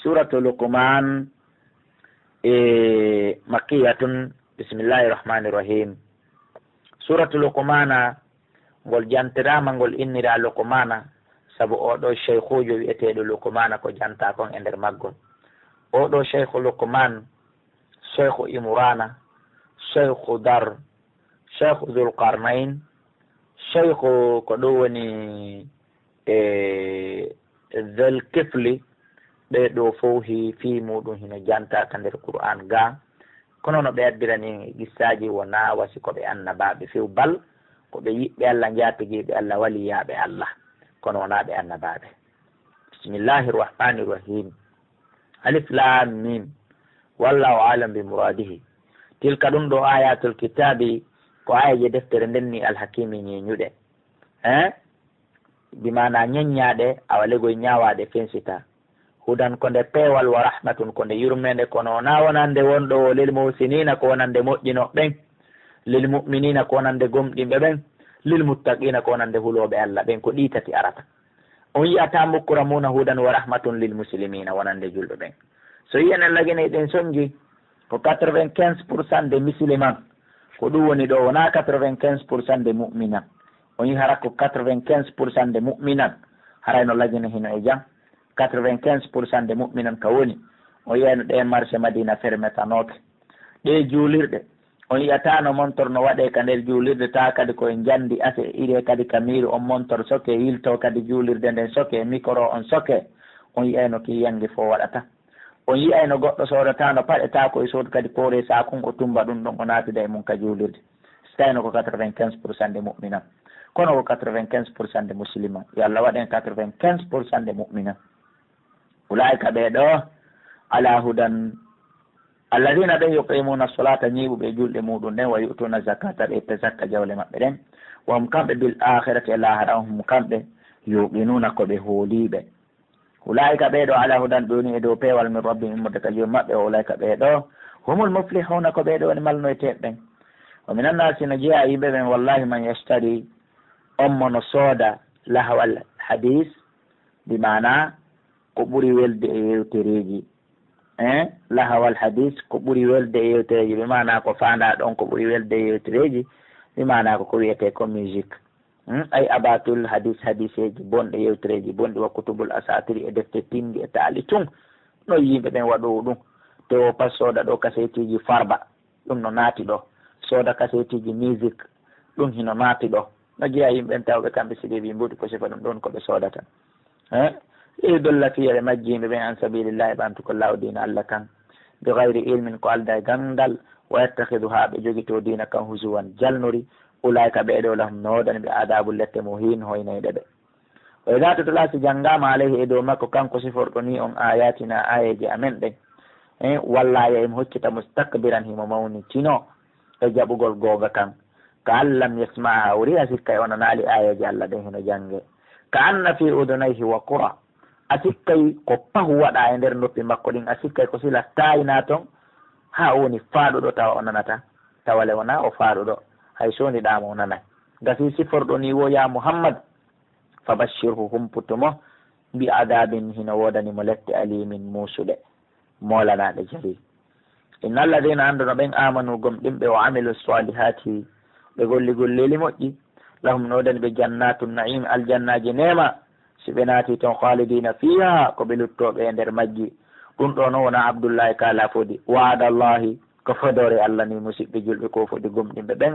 suratu Luqman makkiyatun. Bismillahir rahmanir rahim. Suratu Luqmana ngol jantirama ngol innira Luqmana sabu oɗo cheikhujo wi'eteɗo Luqmana ko janta kon e nder maggol. oɗo cheikhu Luqman, cheikhu Imrana, cheikhu Dar, cheikhu Zulqarnain, cheikhu ko ɗo woni Dhul Kifli, ɓe ɗo fof fi muɗum hino janta ka nder Qur'an ga. kono no ɓe addirani gissaji wona wasi ko ɓe annabaɓe few bal ko ɓe yiɓɓe Allah jatigiɓe Allah waliyaɓe Allah kono wona ɓe annabaɓe. Bismillahir rahmanir rahim. Alif lam mim. Wallahu alam bi muradihi. Tilka ɗum ɗo ayatul kitabi ko ayaje deftere ndenni alhakimi ñeñuɗe bimana ñeññaɗe awalegoy ñawaɗe fensita. Hudan ko nde peewal wa rahmatun ko nde yurmede kono wona wonande wonɗo lil muhsinina ko wonande moƴƴino ɓen, lil mu'minina ko wonande gomɗinɓe ɓen, lil muttaqina ko wonande huloɓe Allah ɓen. ko ɗi tati arata. On yiyata mukkura muna hudan wa rahmatun lil muslimina wonande julɓe ɓen. So yiyen Allah gene ɗen soñji ko 95% de musulman ko ɗum woni ɗo, wona 95% de mu'minan. On yi hara ko 95% de mu'minan harayno lagine hino e jam. 95% de mu'minan ka woni o yiyano ɗe marché Madina fermetanoɓe ɗe juulirɗe. on yiyatano montor no waɗe ka nder juulirde ta kadi koye jandi ase ire kadi ka miiri on montor soke yilto kadi juulirde nden soke micro on soke. on yiyayno ki yangi fo waɗata. on yiyayno goɗɗo sodotano paɗe ta koye sood kadi poore sakun o tumba ɗum ɗon o naatida e mum ka juulirde. so tawino ko 95% de mu'minan kono ko 95% de musulman. yo Allah waɗen 95% de mu'minan. ulaika ɓeɗo ala hudan alladina ɓen yuqimuna solata ñiɓuɓe julɗe muɗum ɗen wa yu'tuna zakata ɓe ette zakka jawle maɓɓe ɗen wa hum kamɓe bil akhirati e lahara hum kamɓe yuqinuna ko ɓe hooliɓe. ulaika ɓeɗo ala hudan ɓe woni e dow peewal min rabbi immode ka jomum maɓɓe. o ulaika ɓeɗo humul muflihuna ko ɓeɗo woni malnoyteɓe ɓen. o min annasi no jeeya yimɓe ɓen wallahi man yastari on mono sooda lahawal hadis bimana ko ɓuri welde e yewtereji lahawal hadis ko ɓuri welde e yewtereji bimana ko fanda ɗon ko ɓuri welde e yewtereji bimana ko wiyete ko musique ay abatul hadiseji bonɗe yewtereji bonɗi wa kutubul asatiri e defte tindi e taali tun no yimɓe ɓen waɗowo ɗum. to pas soda ɗo kasetiji farba ɗum no naati ɗo, soda kasetiji musique ɗum hino naati ɗo. no jeeya yimɓe tawɓe kamɓe sigi ɓe mbuɗi ko sifa ɗum ɗon koɓe sodata e dolla fiyere majjimɓe ɓen an sabilillahi ɓantu ko law dina Allah kan bi gayri ilmin ko alda e gandal wa yattahidu ha ɓe jogito dina kan husuwan jalnori. ulaika ɓeɗo lahum noodani ɓe adabu lette muhin hoynayɗe ɓe. o idha tutla si janngama alayhi e dow makko kanko siforɗo ni on ayatina ayeji amen ɗen walla ya im hoccita mustakbiran himo mawni tino e jaɓugol googa kan ka allam yasmaha o riya sikka e ona naali ayeji Allah ɗen hino jangge. ka anna fi udunayhi wa qura a sikkay ko pahu waɗa e nder noppi makko ɗin. a sikkay ko sila tayina toon ha o woni faaɗuɗo tawa o nanata tawale wona o faaɗuɗo hay soniɗama o nanay. gasi siforɗo ni wo ya Muhammad fa bashirhu humputumo mbi adabin hino wodanimo lette alimin musuɗe molanaɗe jari. inna alladina anduno ɓen amanu gomɗinɓe o amilu salihati ɓe golli golleli moƴƴi lahum nodani ɓe jannatu naim aljannaji nema si ɓe naati toon khalidina fiha ko ɓe luttoɓe e nder majji. ɗum ɗo no wona Abdoullahi kala fodi waadallahi ko fodore Allah ni musidɓe julɓe ko fodi gomɗinɓe ɓen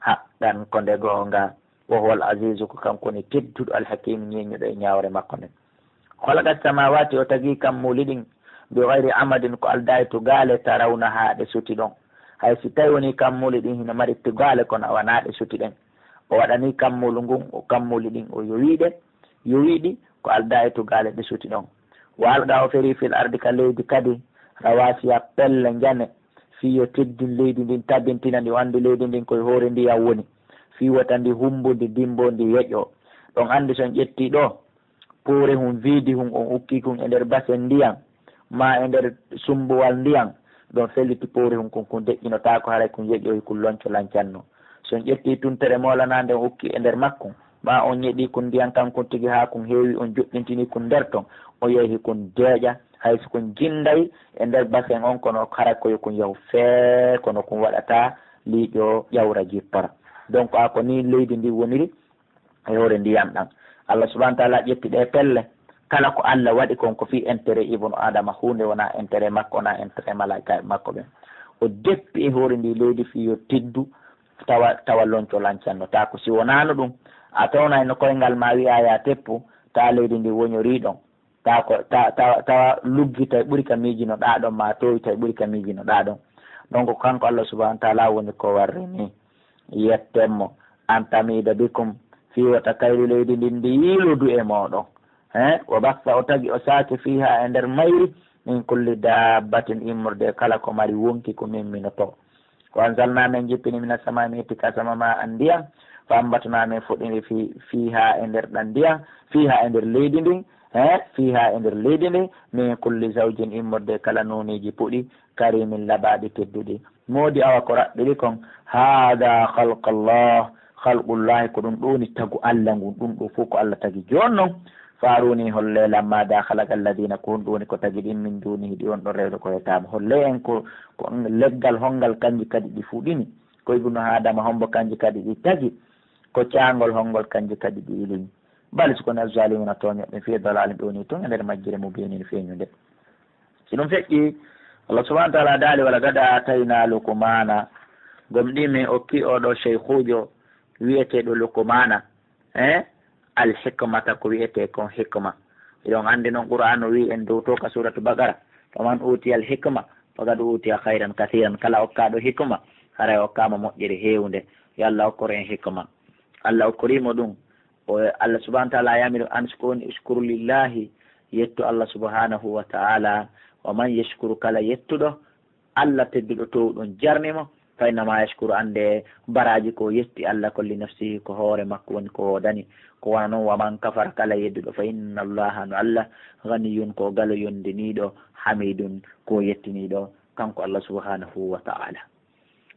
haqqan ko nde gonga wa huwa al azizu ko kanko ni tedduɗo alhakim ñeñuɗo e ñawre makko nden. khalaqa samawati o tagi kam muliɗin bi gayri amadin ko aldayi to gaale tarawna ha ɗe suti ɗon. hay si tawi woni kammuli ɗin hino mari tigaale kono wanaɗe suti ɗen. o waɗani kammulu ngun o kammuli ɗin o yowiɗi ko alda e tugaale ɗe suti ɗon. wa alga o feri fil ardi ka leydi kadi rawasiya pelle jane fiyo teddin leydi ndin tabintina ndi o andi leydi ndin koye hoore ndiyam woni fiwata ndi humbundi dimbo ndi yeƴo ɗon andi son ƴetti ɗo poore hum wiidi hum on ukki kum e nder basen ndiyam ma e nder sumbuwal ndiyam ɗon felliti poore hum kon deƴƴinotako haray kum yeƴoyi kum lonco lancanno. son ƴetti tuntere molanande on ukki e nder makkum ma on ñeɗi kun ndiyam kam kun tigi ha kun heewi on joɗɗintini kun nder ton o yeehi kun deeƴa hayso ko jinday e nder basen on kono kara koyo ko yaw fee kono ko waɗata liiƴo ƴawra jippara. donc a ko ni leydi ndi woniri e hoore ndiyam ɗam. Allah subahana taala ƴetti ɗe pelle kala ko Allah waɗi kon ko fi intérêt ibnu adama, hunde wona intérêt makko wona intérêt malaika makko ɓen. o deppi e hoore ndi leydi fi yo tiddu tawa lonco lancanno ta ko si wonano ɗum a tawna no koyngal ma wiya ya teppu ta leydi ndi woñori ɗon tawa luggi tawi ɓuuri ka miijino ɗa ɗon ma towi tawi ɓuuri ka miijino ɗa ɗon. donc kanko Allah subahana taala woni ko warri ni yettenmo an tamida bikum fiwata kayri leydi ndin ndi yiiludu e moɗon wa bassa o tagi o saaki fiha e nder mayri min kulli dabbatin immorde kala ko mari wonki ko min minoto. ko anzalna men jippini mina sama mi itti kasama ma an ndiyam fa ambatana men fuɗɗiri fiha e nder ɗan ndiyam fiha e nder leydi ndin fiha e nder leydi ndi min kulli zawjin immorde kala noniji puɗi karimin labaɗi tedduɗi. moodi awa ko raɓɓiri kon hada halqallah halqullahi ko ɗum ɗoni tagu Allah ngun ɗum ɗo fof ko Allah tagi joni noon faruni holle lamma da halaqa alladina ko ɗum ɗoni ko tagi ɗin min dunihi ɗi on ɗon rewde ko hetama holle en ko leggal hongal kanji kadi ɗi fuɗini ko ibnu adama hombo kanji kadi ɗi tagi ko cangol hongol kanji kadi ɗi ilini bali sukoni azalimuna toñoɓe fi dalalim ɗoni tun e nder majjire mo benini feñude. si ɗum feƴƴi Allah subahana taala daali wala gaɗa tayna lukumana gomɗimi okki oɗo cheikhujo wiyeteɗo lukumana alhikmata ko wiyete kon hikma. iɗon andi noon qur'an o wi en dow to ka suratu bagara faman utiya alhikma faqad utiya hayran kathiran kala okkaɗo hikma haray okkama moƴƴere hewnde yo Allah okkoro en hikma. Allah okkorimo ɗum o Allah subahana taala yamiri an skoni uskuru lillahi yetto Allah subhanahu wa ta'ala wa man yashkuru kala yettuɗo Allah tedduɗo towɗon jarnimo fa innama yashkuru ande baraji ko yetti Allah kolli nafsihi ko hoore makko woni ko dani ko wana noon wa man kafara kala yedduɗo fa inna allaha no Allah ganiyun ko galo yondiniɗo hamidun ko yettiniɗo kanko Allah subhanahu wa ta'ala.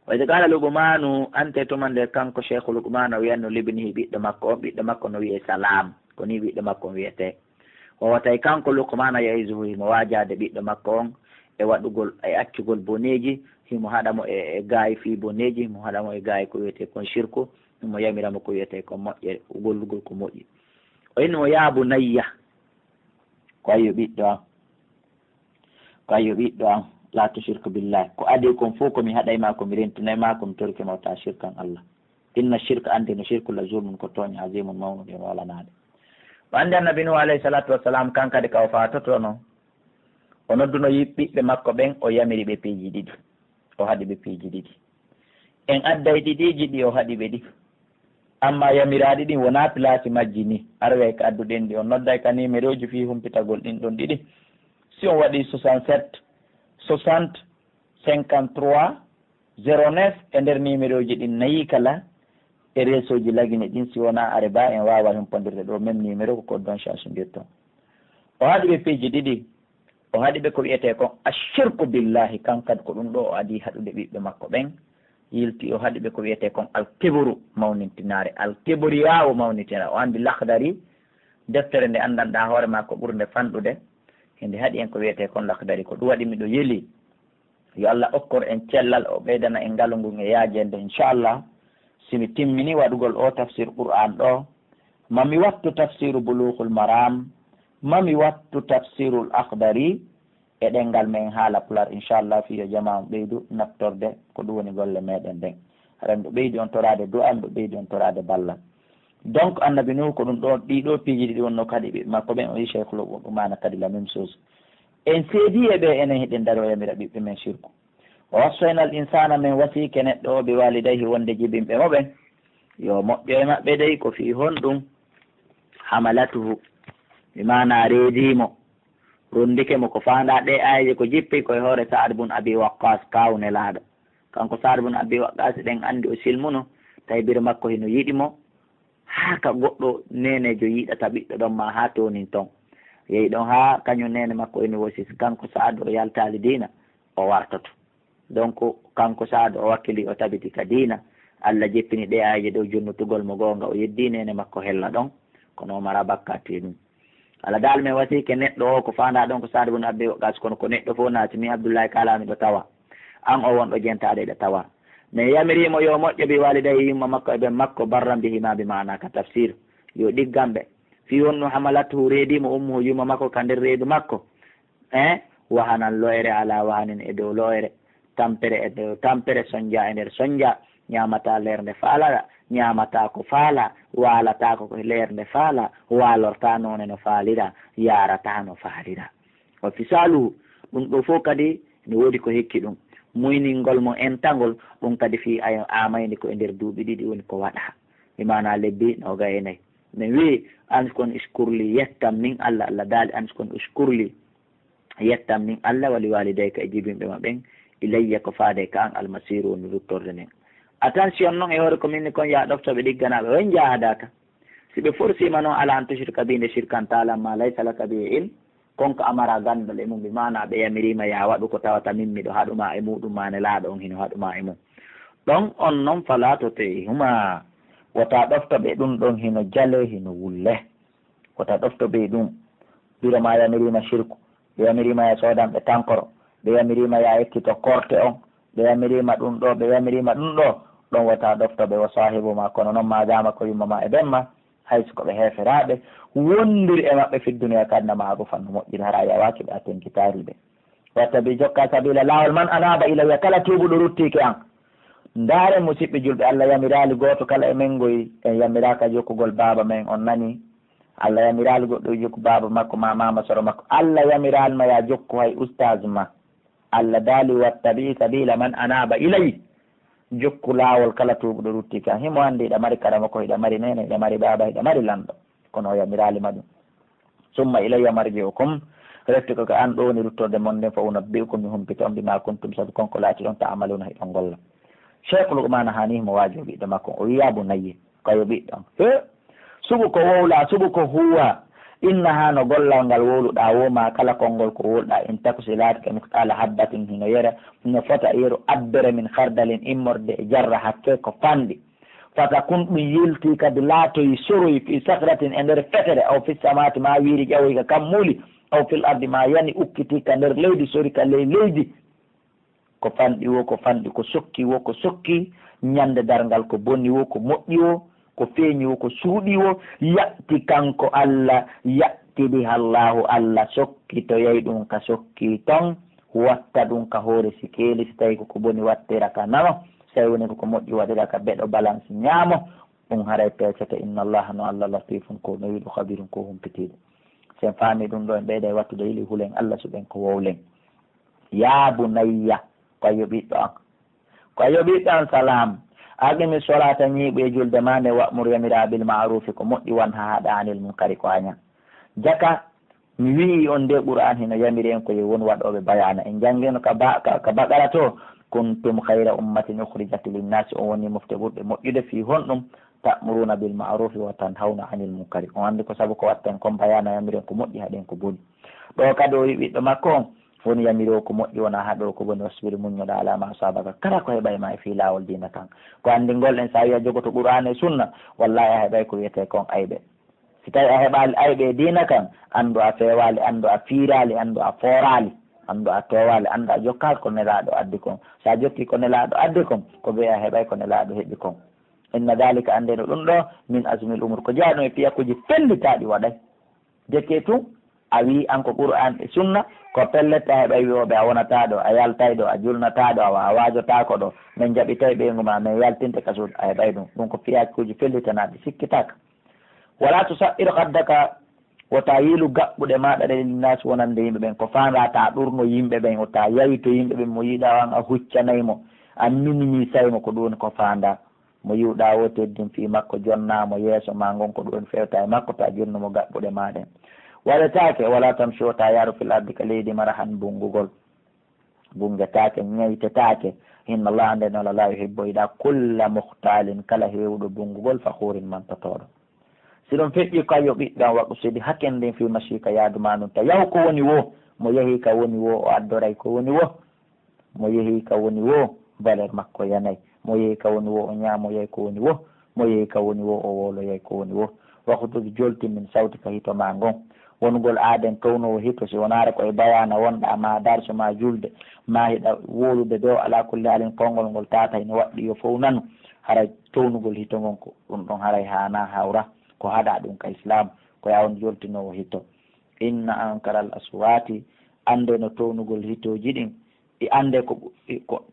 wa ida qala luqmanu ante tumande kanko cheikhu luqmanu wiyanno libnihi ɓiɗɗo makko no wiye salam ko ni ɓiɗɗo makko wiyete o watay kanko luqmana yaizuhu himo wajade ɓiɗɗo makko on e waɗugol e accugol boneji himo haɗamo e gaayi fi boneji himo haɗamo e gaayi ko wiyete kon shirku himo yamiramo ko wiyete kon moƴƴere gollugol ko moƴƴi o innimo yaabu nayya ko ayyo ɓiɗɗo an la tushirku billahi ko adi kon fof komi haɗayma komi rentinayma komi torkema ta shirkan Allah inna shirka ande no shirku la zulmun ko tooñ azimun mawnude en walanade. o andi annabi nuh alayhi salatu wassalam kankadi ka o fatoto noon o nodduno ɓiɓɓe makko ɓen o yamiri ɓe piiji ɗiɗi o haɗi ɓe piiji ɗiɗi en adday ɗiɗiji ɗi o haɗi ɓe ɗi amma yamiraɗi ɗin wona place majji ni arwey ka adduɗen ɗi on nodday ka numéro ji fi humpitagol ɗin ɗon ɗiɗi si on waɗi 67 60 53 09 e nder numéro ji ɗin nayi kala e réseau ji lagine ɗin si wona are ba en wawa humpondirde ɗo même numéro ko code don change ton o haɗi ɓe piiji ɗiɗi o haɗi ɓe ko wiyete kon ashirku billahi kankadi ko ɗum ɗo o adi haɗude ɓiɓɓe makko ɓen yilti o haɗi ɓe ko wiyete kon alkibru mawnintinare alkibriya o mawnitinare o andi lakdari deftere nde andanɗa hoore ma ko ɓurde fanɗude hende haɗi en ko wiyete kon lakdari ko ɗum waɗi miɗo yeeli yo Allah okkor en cellal o ɓeydana en ngalungu e yaajede inchallah simi timmini waɗugol o tafsir qur'an ɗo mami wattu tafsiru bulughul maram mami wattu tafsirul akhdari e ɗengal men haala pular inchallah fiyo jama on ɓeydu naftorde ko ɗum woni golle meɗen nden haɗa ɗo ɓeydi on torade du'a ɗo ɓeydi on torade ballal. donc annabi nuh ko ɗum ɗo ɗiɗo piiji ɗiɗi wonno kadi ɓiɓɓe makko ɓen o wi cheikhul ɗumana kadi la même chose en seedi e ɓe enen hiɗen dari o yamira ɓiɓɓe men shirku o wassoynal insana men wasike neɗɗo o ɓe walidayhi wonde jibinɓe mo ɓen yo moƴƴo e maɓɓe dey ko fi honɗum hamalatuhu mi mana reedimo rondike mo ko fanda ɗe ayje ko jippi koye hoore Sa'd bun Abi Waqqas kawne laaɗo kanko Sa'd bun Abi Waqqas ɗen andi o silmuno tawi biro makko hino yiɗimo ha ka goɗɗo nenejo yiɗata ɓiɗɗo ɗon ma ha tonin ton yeyi ɗon ha kañum nene makko ene wosi kanko Sa'd o yaltali dina o wartoto donc kanko Sa'd o wakkili o tabiti ka dina Allah jeppini ɗe ayje ɗo jonnutugol mo gonga o yeddi nene makko hella ɗon kono mara bakkati ɗum ala dal men wasike neɗɗo o ko fanda ɗon ko Saad ibn Abi Waqqas kono ko neɗɗo fof naati mi Abdoullahi kalami ɗo tawa an o wonɗo jentade ɗo tawa mais yamirimo yo moƴƴo bi walidayi yumma makko e ɓen makko barram bihima bi mana ka tafsir yo ɗiggamɓe fi wonno hamalatuhu reedimo ummuhu yumma makko ka nder reedu makko wahanan loyre ala wahanin e dow loyre tampere e dow tampere soñdia e nder soñdia ñamata lerde faala ñamata ko faala walata ko lerde faala walorta noone no faalira yarata no faalira o fisaluhu ɗum ɗo fof kadi ne woodi ko hekki ɗum muyningol mo entagol ɗum kadi fi amayni ko e nder duuɓi ɗiɗi woni ko waɗa imana lebbi noga e nayyi mi wi anskon uskurli yettam min Allah Allah daali anskon uskurli yettam min Allah wali walidayka e jibinɓe ma ɓen ilayya ko faade ka an almasiru woni ruttorde nden attention noon e hoore ko minni kon ya ɗoftoɓe ɗigganaɓe way jahadaka si ɓe forsima noon ala an tushrika bi nde shirkantalam ma laysa laka bi ilm konko amara gandal e mum ɓe mana ɓe yamirima ya waɗu ko tawata min miɗo haɗuma e muɗum mane laaɗo on hino haɗuma e mum ɗon on noon fala to te huma wota ɗoftoɓe ɗum ɗon hino jale hino wulle wota ɗoftoɓe ɗum ɓiroma yamirima shirku ɓe yamirima ya sodanɓe tankoro ɓe yamirima ya ekkito korte on ɓe yamirima ɗum ɗo ɓe yamirima ɗum ɗo ɗon wota ɗoftoɓe wo sahibuma kono noon madama ko yummama e ɓenma hayso koɓe heferaɓe wondiri e maɓɓe fi duniya kadna marufan no moƴƴini hara yawaki ɓe a tenkitariɓe watta bi jokka sabila lawol man anaba ilayya kala tubuɗo ruttike an ndaare musidɓe julɓe Allah yamirali goto kala e men goyi en yamiraka jokkugol baba men on nani Allah yamirali goɗɗo jokku baba makko ma mama soro makko Allah yamiralma ya jokku hay oustage ma Allah daali wattabi sabila man anaba ilayi jokku lawol kala tubuɗo ruttike an himo andi hiɗa mari karama ko hiɗa mari nene hiɗa mari baba hiɗa mari lamɗo kono o yamiralima ɗum summa ilayya marji'ukum refti koko an ɗo woni ruttorde mon nden fo unabbi'ukum mi humpita on bima kuntum sabu konko laati ɗon ta amaluna hiɗon golla cheikh Luqman hani mo waaji o ɓiɗɗo makko o wiya bunayye kayo ɓiɗɗon suɓu ko wowla suɓu ko huwa inna ha no gollal ngal wowluɗa woma kala konngol ko wowluɗa in taku si laati ka misqala habbatin hino yera no fota yeru abbere min hardalin immorde e jarra hakke ko fanɗi fata kun ɗum yilti kadi laatoyi soroyi fi sakratin e nder fetere aw fi samati ma wiiri ƴawoyi ka kam muuli aw fil ardi ma yani ukkiti ka nder leydi sori ka ley leydi ko fanɗi wo ko fanɗi ko sokki wo ko sokki ñande dargal ko bonni wo ko moƴƴi wo ko feeñi wo ko suuɗi wo yatti kanko Allah yattidi Allahu Allah sokki to yayi ɗum ka sokki ton watta ɗum ka hoore sikeli si tawi koko boni wattira ka nano so tawi woni koko moƴƴi waɗira ka beɗo balance ñaamo ɗum haray peccata inna Allah no Allah latifun ko no wiɗo habirun ko humpitiɗo sen faami ɗum ɗo en ɓeyda e wattude yili hulen Allah suɓen ko wowlen ya bunayya ko yoɓiɗɗo an ko yoɓiɗɗo an salam aqimi solata ñiiɓu e julde ma nde wa'mur yamira bil ma'rufi ko moƴƴi wan ha haɗa anil munkari ko aña jaka mi wii on nde qur'an hino yamiri en koye won waɗoɓe bayana en janngeno ka baƙara to kuntum hayra ummatin ukhrijat linnasi on woni mofte ɓurɓe moƴƴude fi honɗum ta'muruna bil ma'rufi wa tanhawna anil munkari on anndi ko sabu ko watten kon bayana yamiren ko moƴƴi haɗen ko boni ɗo kadi o wi ɓiɗɗo makko on woni yamiri o ko moƴƴi wona haɗo ko boni wasbiri muñoɗa alama sabaka kala ko heɓay ma e fi lawol dina tan ko anndi ngolɗen sa wiya jogoto qur'an e sunna wallahi a heɓay ko wiyete kon ayɓe si tawi a heɓali ayɓe dina kan anndu a fewali anndu a fiirali anndu a forali anndu a towali anndu a jokkaki ko nelaɗo addi kon sa jokki ko nelaɗo addi kon ko ɓe a heɓay ko nelaɗo heɓi kon inna dalika andeno ɗum ɗo min azmil umur ko jaaɗum e piyakuji fellitaɗi waɗay jekke tum a wi an ko qur'an e sunna ko pellette a heɓay wiyoɓe a wonata ɗo a yaltay ɗo a julnata ɗo a wajotako ɗo min jaɓitay ɓeyguma min yaltinte ka suudu a heɓay ɗum ɗum ko piyakuji fellitanaɗi sikkitaka wala to saɓɓiro haddaka wota yiilu gaɓɓuɗe maɗa ɗe linnas wonande yimɓe ɓen ko fandata ɗurno yimɓe ɓen wota yawi to yimɓe ɓen mo yiiɗa wan a huccanaymo a minimisaymo ko ɗum ko fanda mo yiwɗa wo teddin fi makko jonnamo yeeso ma gon ko ɗum fewta e makko ta jonnumo gaɓɓuɗe maɗen waɗetake wala tam sota yaaru fil ardi ka leydi mara han bungugol bungetake ñaytetake inna allah ande nola la yuhibbo yiɗa kulla muhtalin kala hewɗo bungugol fahurin mantotoɗo si ɗum feƴƴi ka yo ɓiɗɗan waɗu sidi hakken ndin fi masika yaaduma ɗum ta yahu ko woni wo mo yeehi ka woni wo o addoray ko woni wo mo yeehi ka woni wo valeur makko yanayi mo yeehi ka woni wo o ñaamoyay ko woni wo mo yeehi ka woni wo o woloyay ko woni wo wakutude jolti min sawti ka hitoma ngon wongol aaden townowo hikka si wonaare koye bayana wonɗa ma darso ma julde ma hiɗa wolude dow ala kulli halin konngol ngol tata ene waɗɗi yo fof nanu haray townugol hito ngon ko ɗum ɗon haray hana hawra ko haɗa ɗum ka islam ko yawon joltinowo hito. inna ankara al aswati ande no townugol hitoji ɗin ɗi ande ko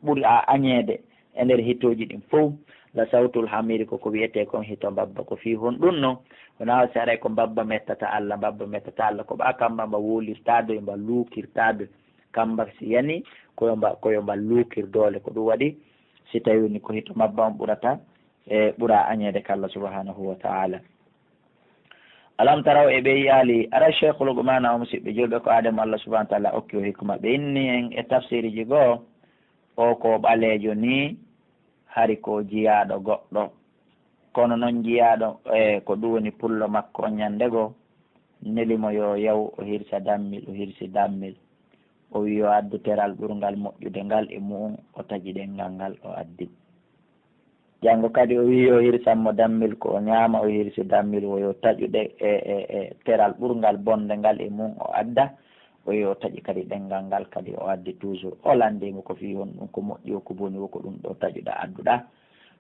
ɓuri a añede e nder hitoji ɗin fof la sawtul hamiri koko wiyete kon hito mbabba ko fi hon ɗum noon wona si aray ko mbabba mettata Allah ko ɓa kamba mba wolirtado e mba lukirtado kamba si yani koyo mba lukir dole ko ɗum waɗi si tawi ni ko hito mbabba on ɓurata e ɓura añede ka Allah subhanahu wa ta'ala. alam taraw e ɓe yaali ara cheikhul gumana o musidɓe julɓe ko adama Allah subhanahu wa ta'ala okki o hikma ɓe inni en e tafsiriji goo o ko ɓalejo ni hari ko jiyaɗo goɗɗo kono noon jiyaɗo ko ɗum woni pullo makko ñandego nelimo yo yaw o hirsa dammil o hirsi dammil o wi yo addu teral ɓurgal moƴƴude ngal e mum o taƴi ɗengal ngal o addi janngo kadi o wi yo hirsanmo dammil ko o ñaama o hirsi dammil o yo taƴuɗe e teral ɓurgal bonde ngal e mum o adda o yo taƴi kadi ɗengal ngal kadi o addi toujours o landimo ko fi hon ɗum ko moƴƴi o ko boni o ko ɗum ɗo taƴuɗa adduɗa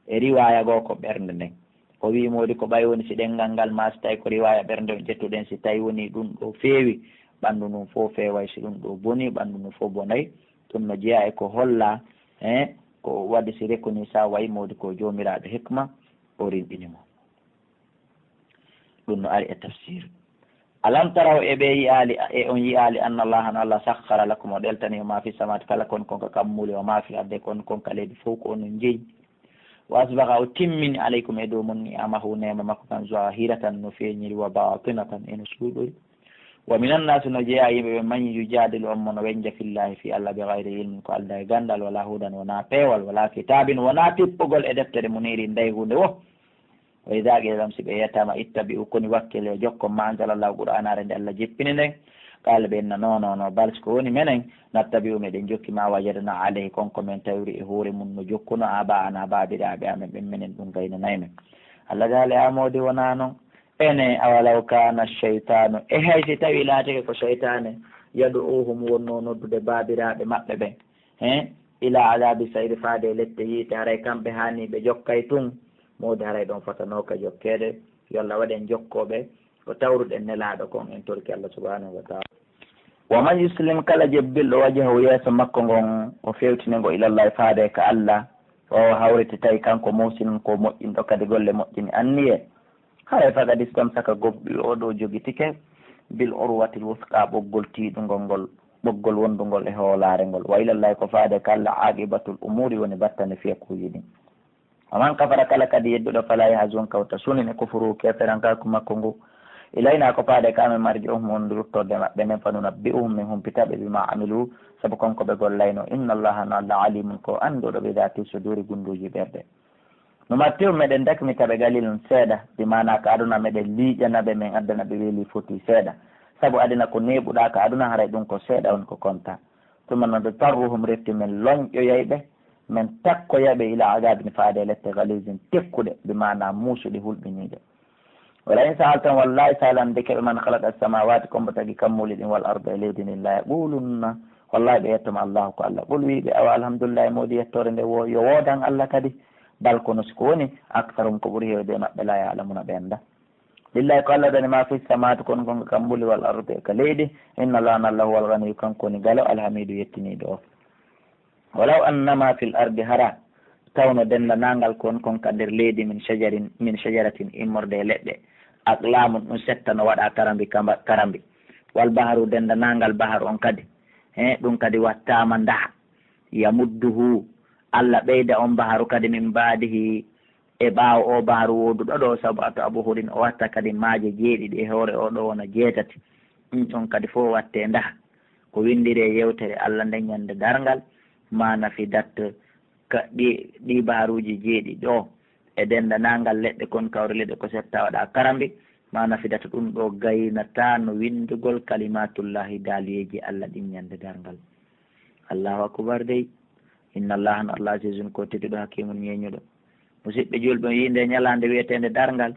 e riwaya goo ko ɓernde nden o wi modi ko ɓay woni si ɗengal ngal ma si tawi ko riwaya ɓernde o jettuɗen si tawi woni ɗum ɗo feewi ɓanndu num fof feeway si ɗum ɗo boni ɓanndu num fof bonayi ɗum no jeeya e ko holla ko waɗi si rekkoni sa wayi modi ko jomiraɗo hikma o rinɗinimo ɗum no ari e tafsir. alam taraw e ɓe yiyali e on yiyali anna allaha no Allah sakhara lakum o ɗeltani o ma fi samati kala kon konka kammuli o ma fi adde kon konka leydi fof ko onon jeeyi wa asbaha o timmini aleykum e dow mon ni amahu nema makko kan zahiratan no feeñiri wa batinatan eno suuɗori wa minan nasi no jeeya yimɓe ɓe mañi yujadilu on mo no wenja fillahi fi Allah bi gayri ilmin ko alda e gandal wala hudan wona peewal wala kitabin wona tippugol e deftere muniri nday hunde wo wa ida qila lahum si ɓe yettama ittabi'u koni wakkile jokko ma anzalallahu qur'anare nde Allah jeppini nden qala ɓe enna non bal ko woni menen nattabi'u meɗen jokki ma wajadna alayhi konko men tawri e hoore mum no jokkuno aba ana babiraɓe amen ɓen menen ɗum gaynanaymen Allah gaale amode wona noon ene awalaw kana cheytanu e haysi tawi laatike ko cheytane yadu'uhum wonno noddude babiraɓe maɓɓe ɓen ila adabi sayri faade lette yiite haray kamɓe hani ɓe jokkay tun mawde haray ɗon fotanoka jokkede yo Allah waɗen jokkoɓe ko tawruɗen nelaɗo kon en torki Allah subhanahu wa ta'ala. wa man yuslim kala jebbilɗo wajahu yeeso makko ngon o fewtinego ilallah faade ka Allah o hawriti tawi kanko musin ko moƴƴinɗo kadi golle moƴƴini anniye haray fagad istamsaka gobɓi oɗo jogitike bil urwatil wusqa ɓoggol tiiɗugol ngol ɓoggol wondugol e hoolare ngol wa ilallah ko faade ka Allah aqibatul umuri woni battane fiyakuji ɗin. aman kafara kala kadi yedduɗo fala yahzun kawta sunine kufuru keferankaku makko ngu ilayna ko faade kame marji on wonde ruttorde maɓɓe nden fanunabbi'uhum min humpitaɓe bima amilu saabu konko ɓe gollayno inna allaha no Allah alimun ko anduɗo ɓe dati suduri gunduji ɓerɗe no mattiw meɗen dakmitaɓe galilum seeɗa di mana ko aduna meɗen liiƴanaɓe min addana ɓe weeli foti seeɗa saabu adina ko neɓuɗa ko aduna haray ɗum ko seeɗa on ko konta tuma noon tarruhum refti min loñƴoyayɓe min takkoyaɓe ila agabini faade lette galisine tekkuɗe bi mana muusuɗi hulɓiniɗe wala in saaltan wallahi salan de keɓe man halaka as-samawati kombo tagi kammuli ɗin wal arda e leydi ndin la yaqulunna wallahi ɓe yettoma allahu ko Allah ɓol wiɓe awa alhamdulillah modi yettore nde yo woodan Allah kadi bal kono siko woni aktarum ko ɓuuri hewde maɓɓe la ya'lamuna ɓe anda lillahi ko Allah dani ma fi samawati kono gonga kammuli wal arda ka leydi inna allaha allahu wal ganiyu kanko woni galo alhamidu yettiniɗo o walaw annama fil ardi hara tawno dendanangal kon ka nder leydi min shajaratin immorde leɗɗe aqlamun ɗum setta no waɗa karambi wal baharu dendanangal bahar on kadi ɗum kadi wattama ndaha yamudduhu Allah ɓeyda on baharu kadi min baadihi e ɓaawo o baharu woduɗo ɗo saabu ato abuhurin o watta kadi maaje jeeɗiɗi e hoore o ɗo wona jeetati ɗum kadi fof watte ndaha ko windiri yewtere Allah nden ñande dargal ma nafi datte ɗi baharuji jeeɗiɗi o e dendanangal leɗɗe kon kawre leɗɗe ko setta waɗa karambi ma nafidata ɗum ɗo gaynata no windugol kalimatullahi daaliyeji Allah ɗin ñande dargal. Allahu akbar dey inna allaha no Allah azizun ko tedduɗo hakimun ñeñuɗo musidɓe julɓe yinde ñalande wiyetende dargal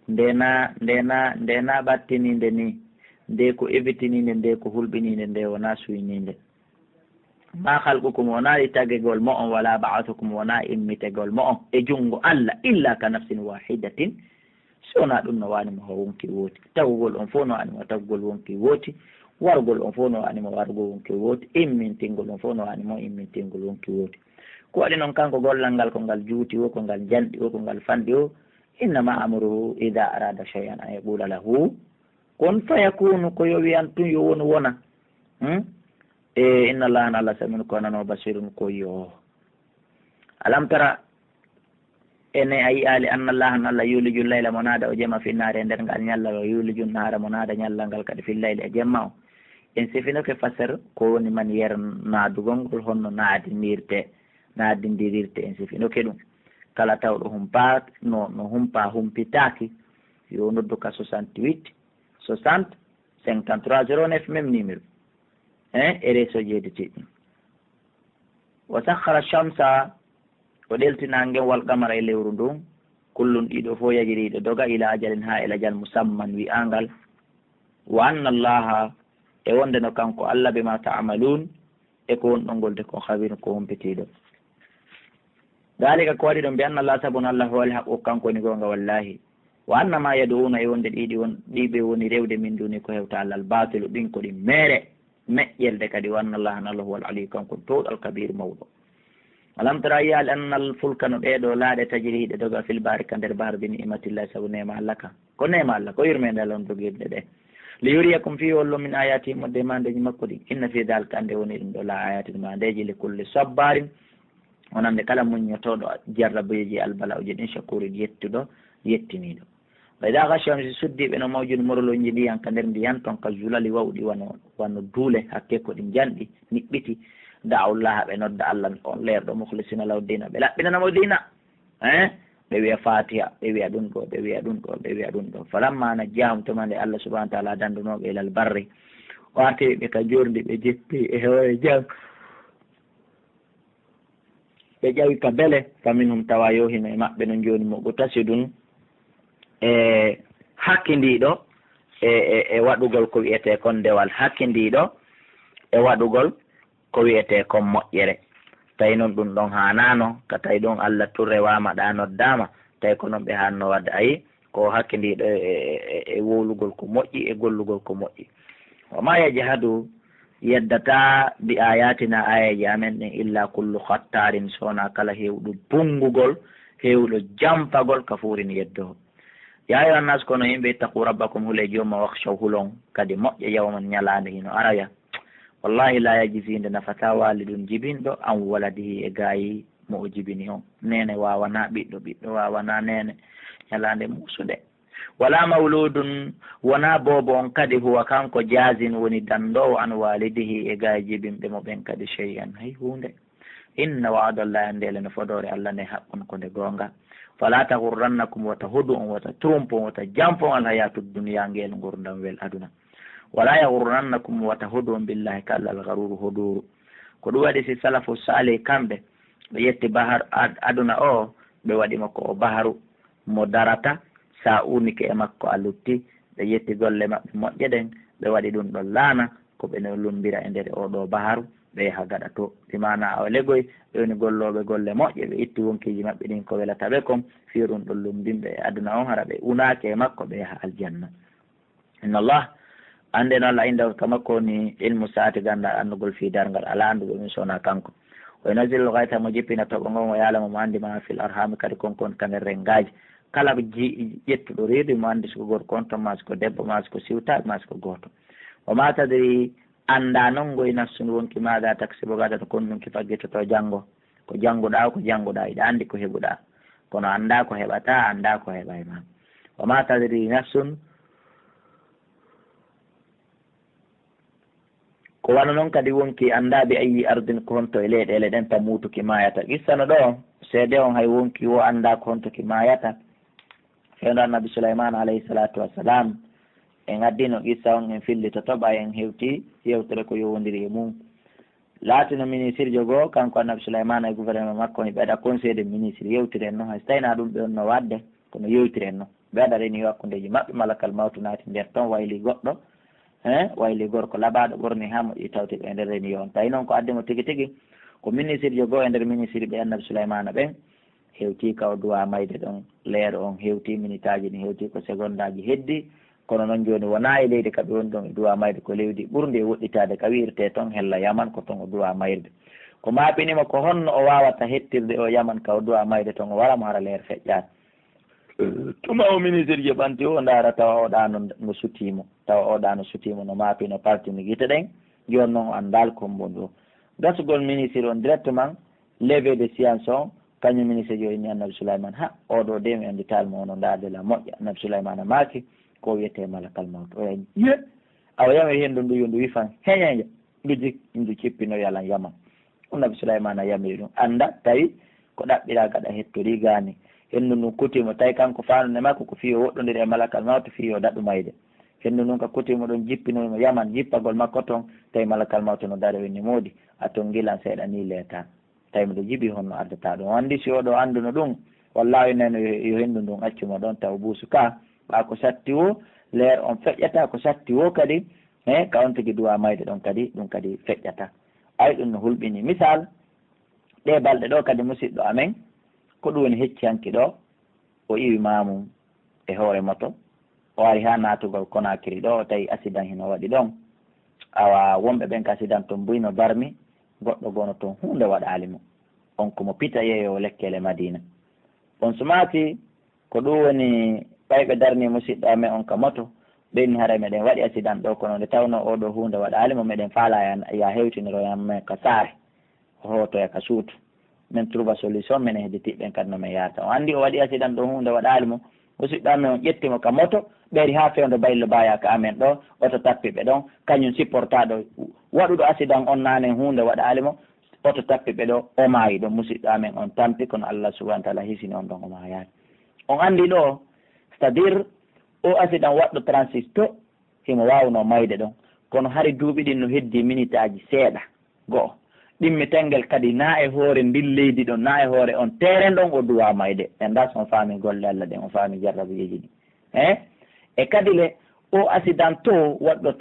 ndena ɓattininde ni nde ko ebitininde nde ko hulɓininde nde wona suyninde ma halqukum wona ɗi tagegol mo on wala ba'athukum wona immitegol mo on e junngo Allah illa ka nafsin wahidatin si wona ɗum no wanimo ho wonki wooti tawugol on fof no wanimo tawugol wonki wooti wargol on fof no wanimo wargol wonki wooti immintingol on fof no wanimo immintingol wonki wooti ko waɗi noon kanko gollal ngal ko ngal juuti o ko ngal janɗi o ko ngal fanɗi o innama amruhu ida arada shay'an an yaqula lahu kun fayakunu ko yo wiyan tun yo wonu wona inna allaha na allah samin ko nano basirun ko yo alam tara ene ayi ali anna allaha na allah yuliju layla mo naada o jema finnaare nder ngal ñalla o yuliju naara mo naada ñalla ngal kadi fillayli e jemma o en sifinoke fasere ko woni man yer naadugol ngol honno naadindirirte en sifinoke ɗum kala tawɗo humpa no humpa humpitaki yo noddu ka 68 60 53 09 même numéro e reso jeediti ɗum wa sakhara shamsa o ɗeltina ngewwal qamara e lewru ndun kullum ɗiɗo fof yajiriɗo doga ila ajalin ha ila jal musamman wi'angal wa anna allaha e wonde no kanko allah be ma ta'malun e ko won ɗon golde ko habiru ko humpitiɗo dalika ko waɗi ɗon mbi anna allah sabun allah hooli haqqo kanko ni gonga wallahi wa anna ma yaduuna e wonde ɗiɓe woni rewde min duni ko hewta allah albatilu ɗin ko ɗi meere meƴƴelde kadi wa anna allah na allah huwal aliyu kanko towɗal kabiru mawɗo alam tara yiyali annal fulka no ɗeɗo laaɗe tajiriɗe doga fil barika nder bahar bi ni'matillahi sabu nema allah ka ko nema allah ko yurmede allah on dogirɗe ɗe li yuriyakum fi wollo min ayati modde mandeji makko ɗi inna fi dalika ande woni ɗum ɗo la ayatin mandeji li kulli sabbarin wonande kala muñotoɗo jarrabeji albala uji ɗin shakurin yettuɗo yettiniɗo ɓayda gasham si suddiɓe no mawjude moroloji ndiyan ka nder ndiyan toon ka julali wawɗi wano duule hakke ko ɗi janɗi niɓɓiti da'awllaha ɓe nodda allah on leerɗo mukhlisina law dina ɓe laɓɓinanamo dina ɓe wiya fatiha ɓe wiya ɗum ɗo ɓe wiya ɗum ɗo ɓe wiya ɗum ɗo falamma najjahum tumande allah subahana wa taala dandunoɓe ilal barri o artiɓe ka jordi ɓe jeppi e hewoye jang ɓe ƴawi ka beele faminhum tawa yohino e maɓɓe no joni mo go tasi ɗum e hakkidiɗo e waɗugol ko wiyete kon dewal hakkidiɗo e waɗugol ko wiyete kon moƴƴere tawi noon ɗum ɗon hanano ka tawi ɗon allah turrewama ɗa noddama tawi ko noon ɓe hanno wadde ayi ko hakkidiɗo e wowlugol ko moƴƴi e gollugol ko moƴƴi wama yajhadu yeddata bi ayatina ayaji amen ɗin illa kullu khattarin sowona kala hewɗo bungugol hewɗo jampagol kafurin yeddoho ya ayuha nnas kono yimɓe ittaqu rabbakum hule jomma wakhshaw hulon kadi moƴƴa yawman ñalande hino araya wallahi la yajizinde nafata walidum jibinɗo an waladihi e gayi mo o jibini on nene wawana ɓiɗɗo wawana nene ñalande musude wala mawludun wona bobo on kadi huwa kanko jazin woni dandowo an walidihi e gayi jibinɓe mo ɓen kadi shay'an hay hunde inna wa'adallahi ndele no fodore allah ne haqqun ko nde gonga fala tahurrannakum wata hudu on wata trompo wata jampo al hayatu dunya ngel gurdam wel aduna wala yahurrannakum wata hudu on billahi kala al gharuru huduru ko ɗum waɗi si salafu salih kamɓe ɓe yetti bahar aduna o ɓe waɗi makko o baharu mo darata sa unike e makko a lutti ɓe yetti golle maɓɓe moƴƴe ɗen ɓe waɗi ɗum ɗon laana ko ɓe no lumbira e nder oɗo baharu ɓe yaha gaɗa to simana awa legoy ɓe woni golloɓe golle moƴƴe ɓe itti wonkiji maɓɓe ɗin ko welata ɓe kon firum ɗon lumbinɓe e aduna on hara ɓe unake e makko ɓe yaha aljanna inna allah ande no allah inda ka makko ni ilmu saati ganda andugol fi dargal ala andugo min sowna kanko o nazilu gayta mo jippina toɓo ngon o yaalamo mo andi ma fil arhami kadi konkon kander rengaji kala ƴettuɗo reedu mo andi siko gorko on to masiko debbo masiko siwtaɓe masiko goto o ma tadri anda noon goye nafsun wonki maga taxi bo gadata kon ɗum ki faggitoto janggo ko janggoɗa iɗa andi ko heɓuɗa kono anda ko heɓata anda ko heɓa e ma o ma tadri nafsun ko wana noon kadi wonki anda bi ayi ardin ko honto e leyɗele ɗen ta mutuki mayata qissano ɗo seede on hay wonki wo anda ko honto ki mayata fewno annabi souleymane alayhi salatu wassalam en addino qissa on en fillito toɓa en hewti yewtere ko yowodiri e mum laatino ministre jo goo kanko annabi souleymane e gouvernement makko ni ɓeeɗa conseil de ministre yewtiren noon hay so tawina ɗum ɓe onno wadde kono yewtiren noon ɓeeɗa reni hakkudeji maɓɓe malakal mawtu naati nder toon wayli goɗɗo wayli gorko laɓaɗo ɓorni ha moƴƴi tawti ɓe nder reni yon tawi noon ko addimo tigui tigui ko ministre jo goo e nder ministre ɓe annabi Souleymana ɓen hewti ka o duwa mayde ɗon leero on hewti minute aji ɗi hewti ko seconde aji heddi kono noon joni wona e leydi kaɓe woni ɗon e duwa mayde ko leydi ɓurde woɗɗitade ka wirte toon hella Yaman ko toon o duwa mayde ko maɓinima ko honno o wawata hettirde o Yaman ka o duwa mayde toon o waramo hara leer feƴƴade tuma o ministre ji ɓanti o ndaara tawa oɗano no sutimo tawa oɗano sutimo no mapino parti no guite ɗen joni noon andal kombo ɗo gasugol ministre on directement levé de science o kañum ministre jo inni annabi Souleymane ha oɗo de mi andi talmo ono ndadela moƴƴa annabi Souleymane maaki ko wiyete malakal mawt o yahi ye awa yami hendu ndu yondu wifan heñeje ndu cippino yalan Yaman annabi Souleymane yamiri ɗum anda tawi ko ɗaɓɓira gaɗa hettori gani hendu ndun kutimo tawi kanko fanude makko ko fiyo woɗɗodiri e malakal mawto fiyo daɗu mayde hendu ndun ka kutimo ɗon jippinomo Yaman jippagol makko toon tawi malakal mawto no daari wenni moodi a toon gilan seeɗa ni leetan tawi mbiɗo jiiɓi honno ardata ɗum wandi si oɗo anduno ɗum wallahi nene yo hendu ndun accuma ɗon taw buusu ka ɓa ko satti o leer on feƴƴata ko satti o kadi ka on tigui duwa mayde ɗon kadi ɗum kadi feƴƴata ay ɗum no hulɓini misal ɗe balɗe ɗo kadi musidɗo amen ko ɗum woni heccihanki ɗo o iwi mamum e hoore moto o ari ha natugol Conakry ɗo o tawi accident hino waɗi ɗon awa wonɓe ɓen ko accident toon mbuyno barmi goɗɗo gono toon hunde waɗalimo on komo pita yeeyo lekkele Madina on sumati ko ɗum woni ɓayɓe darni musidɗo amen on ka moto ɓenni hara meɗen waɗi accident ɗo kono nde tawno oɗo hunde waɗalimo meɗen faala ya hewtiniro yamme ka saare hotoya ka suutu min trouva solution minen hedde tiɓɓen kadi no min yarata o andi o waɗi accident ɗo hunde waɗalimo musidɗo amen on ƴettimo ka moto ɓeeri ha fewdo baylo bayaka amen ɗo oto tappiɓe ɗon kañum supportaɗo waɗuɗo accident on nane hunde waɗalimo oto tappiɓe ɗo o maayi ɗon musidɗo amen on tampi kono Allah subahana taala hisini on ɗon o mayani on andi ɗo c'est à dire o accident waɗɗo 36 to himo wawno mayde ɗon kono hari duuɓi ɗin no heddi minute aji seeɗa goho ɗimmi tengel kadi na e hoore ndin leydi ɗon na e hoore on terrain ɗon o duwa mayde e ndas on faami golle Allah ɗen on faami jarrabuyeji ɗi e kadi le o accident to waɗɗo